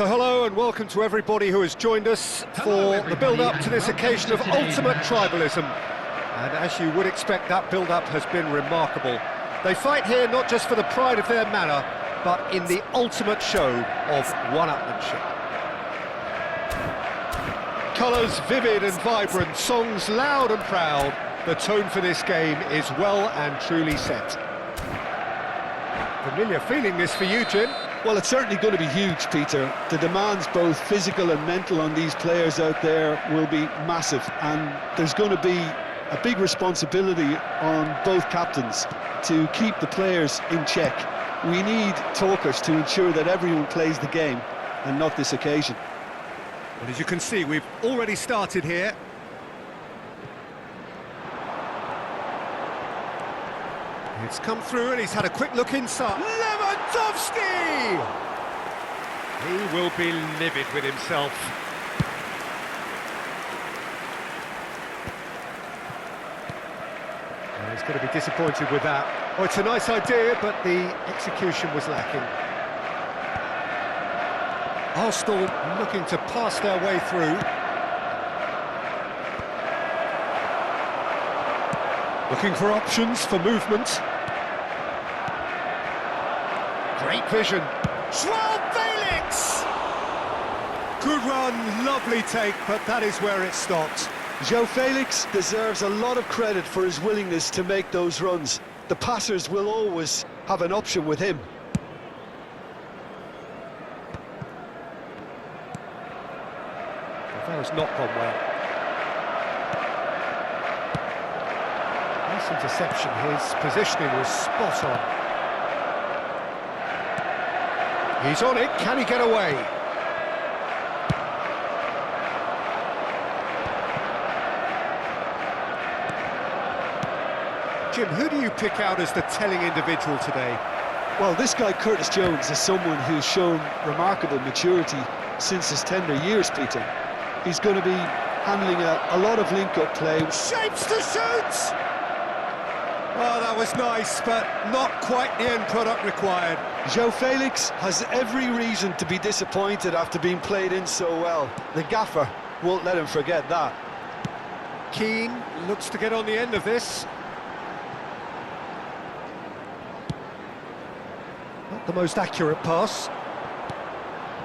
So hello and welcome to everybody who has joined us for the build-up to this occasion of ultimate tribalism. And as you would expect, that build-up has been remarkable. They fight here not just for the pride of their manor, but in the ultimate show of one-upmanship. Colours vivid and vibrant, songs loud and proud. The tone for this game is well and truly set. Familiar feeling this for you, Jim? Well, it's certainly going to be huge, Peter. The demands, both physical and mental, on these players out there will be massive, and there's going to be a big responsibility on both captains to keep the players in check. We need talkers to ensure that everyone plays the game, and not this occasion. Well, as you can see, we've already started here. It's come through and he's had a quick look inside. Lewandowski! He will be livid with himself. Well, he's going to be disappointed with that. Oh, it's a nice idea, but the execution was lacking. Arsenal looking to pass their way through. Looking for options for movement. Great vision. João Felix! Good run, lovely take, but that is where it stopped. João Felix deserves a lot of credit for his willingness to make those runs. The passers will always have an option with him. Well, that has not gone well. Nice interception, his positioning was spot on. He's on it, can he get away? Jim, who do you pick out as the telling individual today? Well, this guy Curtis Jones is someone who's shown remarkable maturity since his tender years, Peter. He's going to be handling a lot of link-up play. Shapes to shoot! Oh, that was nice, but not quite the end product required. João Felix has every reason to be disappointed after being played in so well. The gaffer won't let him forget that. Keane looks to get on the end of this. Not the most accurate pass.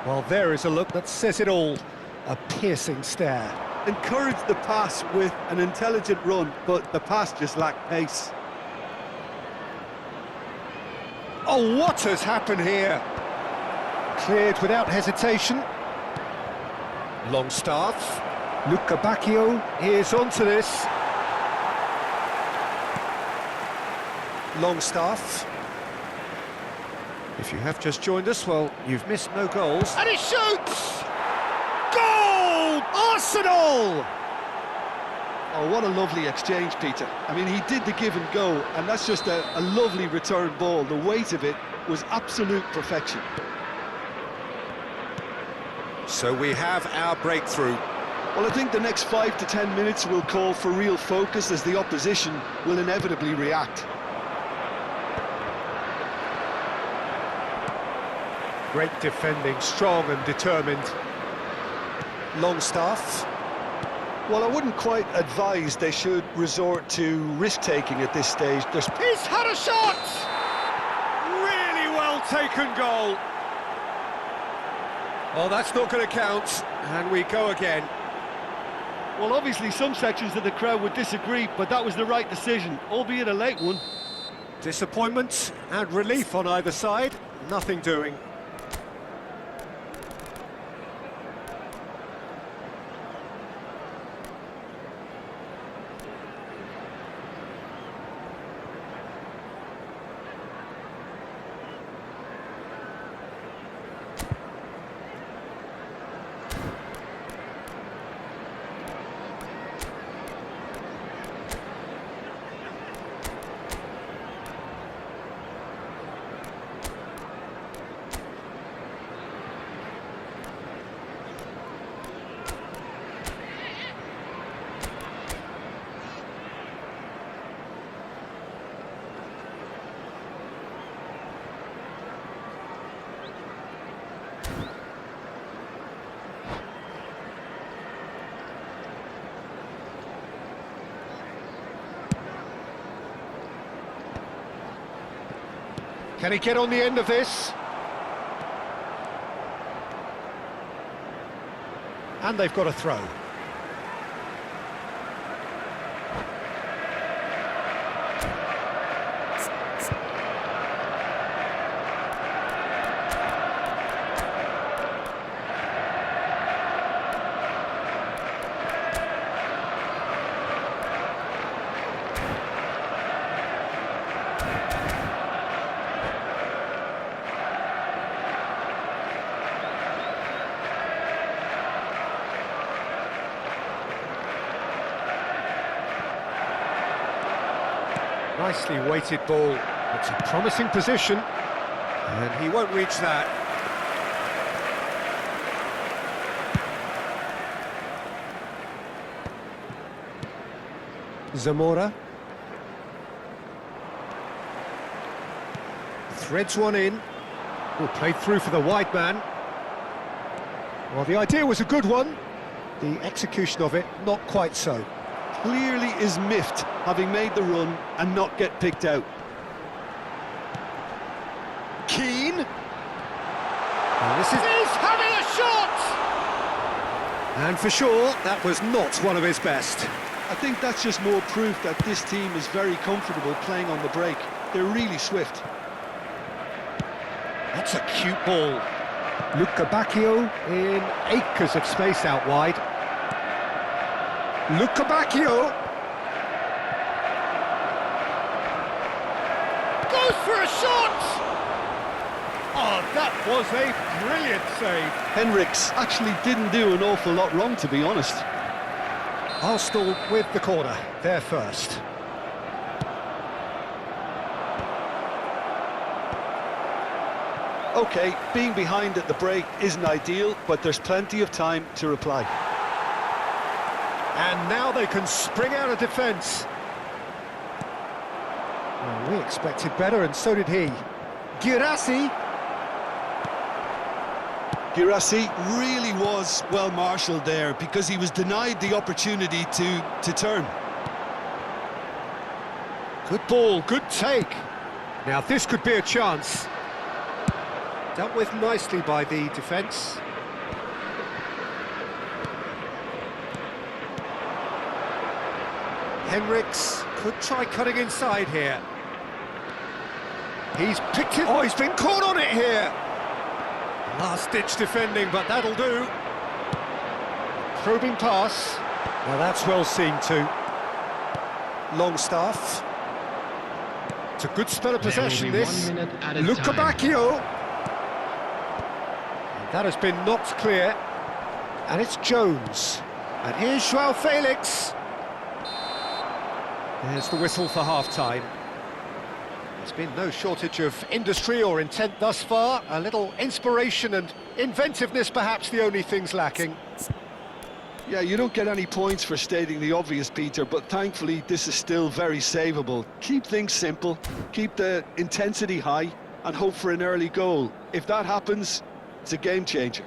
Well, there is a look that says it all. A piercing stare. Encouraged the pass with an intelligent run, but the pass just lacked pace. Oh, what has happened here? Cleared without hesitation. Longstaff. Luca Bacchio is onto this. Longstaff. If you have just joined us, well, you've missed no goals. And he shoots! Goal! Arsenal! Oh, what a lovely exchange, Peter. I mean, he did the give and go, and that's just a lovely return ball. The weight of it was absolute perfection. So we have our breakthrough. Well, I think the next 5 to 10 minutes will call for real focus, as the opposition will inevitably react. Great defending, strong and determined. Longstaff. Well, I wouldn't quite advise they should resort to risk-taking at this stage. He's had a shot! Really well taken goal. Oh, that's not going to count, and we go again. Well, obviously some sections of the crowd would disagree, but that was the right decision, albeit a late one. Disappointment and relief on either side, nothing doing. Can he get on the end of this? And they've got a throw. Nicely weighted ball. It's a promising position, and he won't reach that. Zamora threads one in. Oh, played through for the wide man. Well, the idea was a good one. The execution of it, not quite so. Clearly is miffed, having made the run and not get picked out. Keane. And this is having a shot! And for sure, that was not one of his best. I think that's just more proof that this team is very comfortable playing on the break. They're really swift. That's a cute ball. Luca Bacchio in acres of space out wide. Luca Bacchio goes for a shot! Oh, that was a brilliant save. Henriks actually didn't do an awful lot wrong, to be honest. Arsenal with the corner, there first. OK, being behind at the break isn't ideal, but there's plenty of time to reply. And now they can spring out of defence. Well, we expected better, and so did he. Guirassy. Guirassy really was well marshalled there because he was denied the opportunity to turn. Good ball, good take. Now this could be a chance. Dealt with nicely by the defence. Henriks could try cutting inside here. He's picked it. Oh, he's been caught on it here. Last-ditch defending, but that'll do. Probing pass. Well, that's well seen too. Longstaff. It's a good spell of possession, this. Luca Bacchio. That has been knocked clear. And it's Jones. And here's Joao Felix. There's the whistle for half-time. There's been no shortage of industry or intent thus far. A little inspiration and inventiveness, perhaps the only things lacking. Yeah, you don't get any points for stating the obvious, Peter, but thankfully this is still very savable. Keep things simple, keep the intensity high, and hope for an early goal. If that happens, it's a game changer.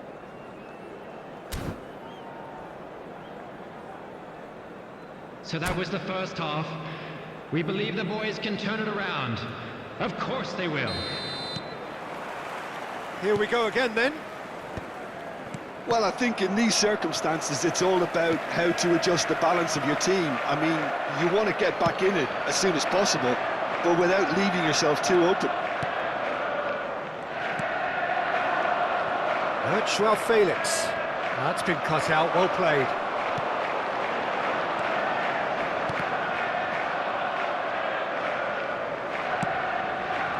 So that was the first half. We believe the boys can turn it around. Of course they will. Here we go again then. Well, I think in these circumstances it's all about how to adjust the balance of your team. I mean, you want to get back in it as soon as possible, but without leaving yourself too open. Joao Felix. That's been cut out, well played.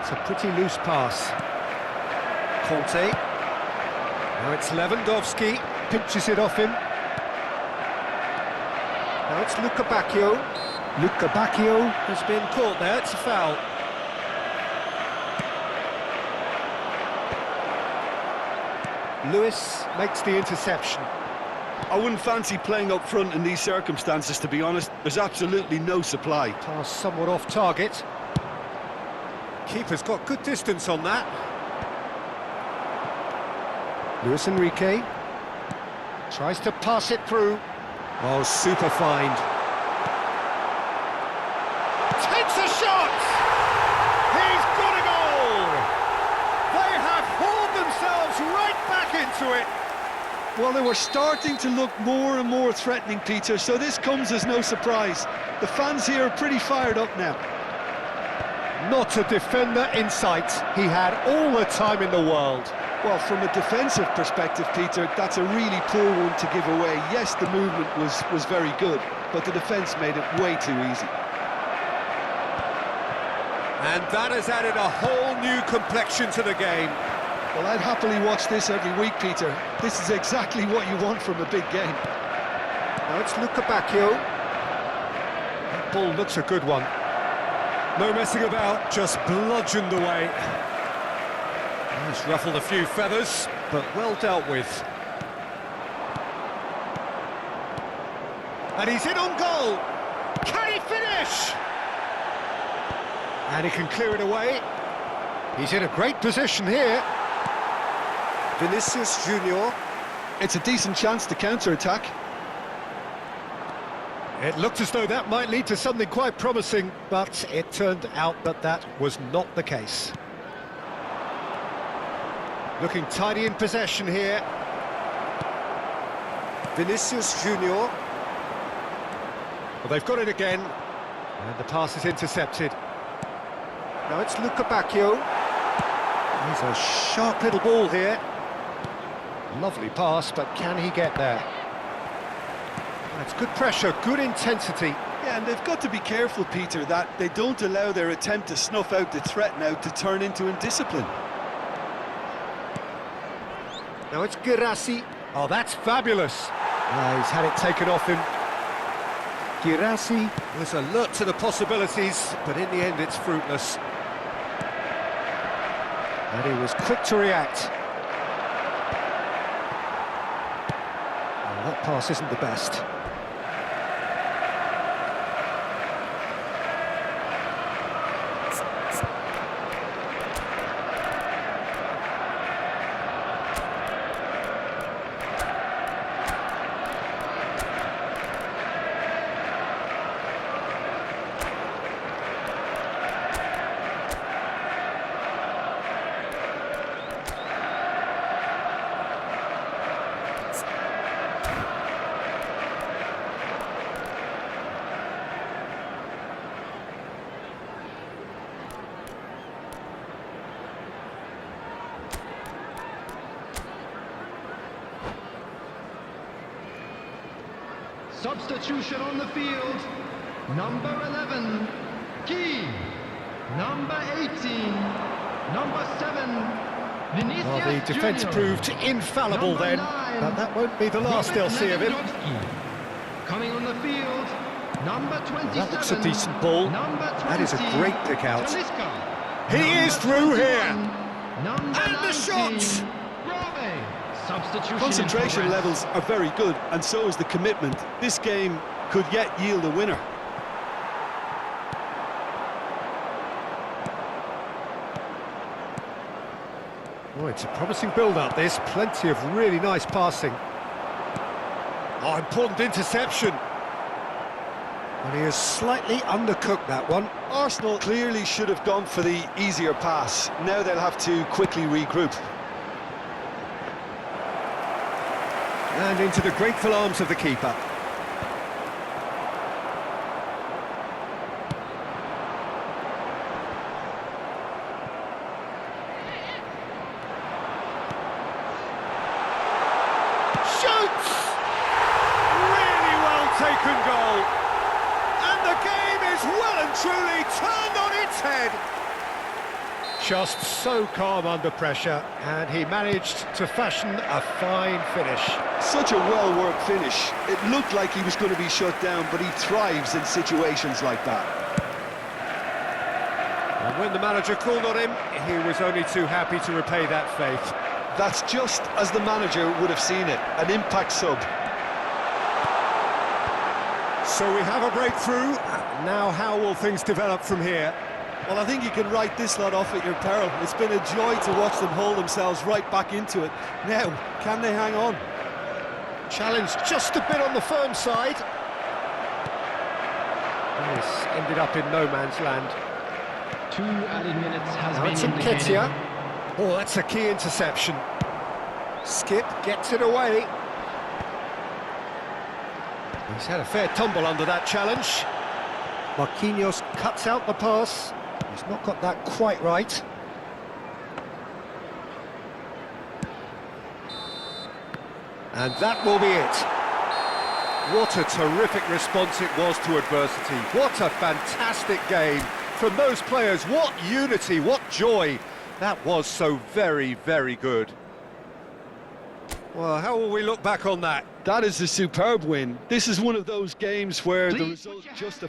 It's a pretty loose pass. Conte. Now it's Lewandowski, pinches it off him. Now it's Luca Bacchio. Luca Bacchio has been caught there, it's a foul. Lewis makes the interception. I wouldn't fancy playing up front in these circumstances, to be honest. There's absolutely no supply. Pass somewhat off target. Keeper's got good distance on that. Luis Enrique tries to pass it through. Oh, super find. Takes a shot! He's got a goal! to it. Well, they were starting to look more and more threatening, Peter, so this comes as no surprise. The fans here are pretty fired up now. Not a defender in sight. He had all the time in the world. Well, from a defensive perspective, Peter, that's a really poor one to give away. Yes, the movement was very good, but the defence made it way too easy. And that has added a whole new complexion to the game. Well, I'd happily watch this every week, Peter. This is exactly what you want from a big game. Now it's Bacchio. That ball looks a good one. No messing about, just bludgeoned away. He's ruffled a few feathers, but well dealt with. And he's in on goal. Can he finish? And he can clear it away. He's in a great position here. Vinicius Junior. It's a decent chance to counter-attack. It looked as though that might lead to something quite promising, but it turned out that that was not the case. Looking tidy in possession here. Vinicius Junior. Well, they've got it again, and the pass is intercepted. Now it's Bacchio. He's a sharp little ball here. Lovely pass, but can he get there? That's good pressure, good intensity. Yeah, and they've got to be careful, Peter, that they don't allow their attempt to snuff out the threat now to turn into indiscipline. Now it's Girassi. Oh, that's fabulous. He's had it taken off him. Girassi was alert to the possibilities, but in the end it's fruitless. And he was quick to react. Oh, that pass isn't the best. Substitution on the field. Number 11, Key. Number 18, number 7, Vinicius Well, the defence Junior. proved infallible Number then, 9, but that won't be the last they'll see of him. Coming on the field, number 27. That looks a decent ball. Number 20, That is a great pick out. Talisca. He Number is through 21, here. Number And the 19, shot. Brave. Substitution in Concentration progress. levels are very good, and so is the commitment. This game could yet yield a winner. Oh, it's a promising build-up, this. Plenty of really nice passing. Oh, important interception. And he has slightly undercooked that one. Arsenal clearly should have gone for the easier pass. Now they'll have to quickly regroup. And into the grateful arms of the keeper. Shoots! Really well taken goal. And the game is well and truly turned on its head. Just so calm under pressure, and he managed to fashion a fine finish. Such a well-worked finish. It looked like he was going to be shut down, but he thrives in situations like that. And when the manager called on him, he was only too happy to repay that faith. That's just as the manager would have seen it, an impact sub. So we have a breakthrough. Now how will things develop from here? Well, I think you can write this lot off at your peril. It's been a joy to watch them hold themselves right back into it. Now, can they hang on? Challenge just a bit on the firm side. This ended up in no man's land. 2 added minutes has Now been it's indicated. Nketiah. Oh, that's a key interception. Skip gets it away. He's had a fair tumble under that challenge. Marquinhos cuts out the pass. He's not got that quite right. And that will be it. What a terrific response it was to adversity. What a fantastic game from those players. What unity, what joy. That was so very, very good. Well, how will we look back on that? That is a superb win. This is one of those games where the result justifies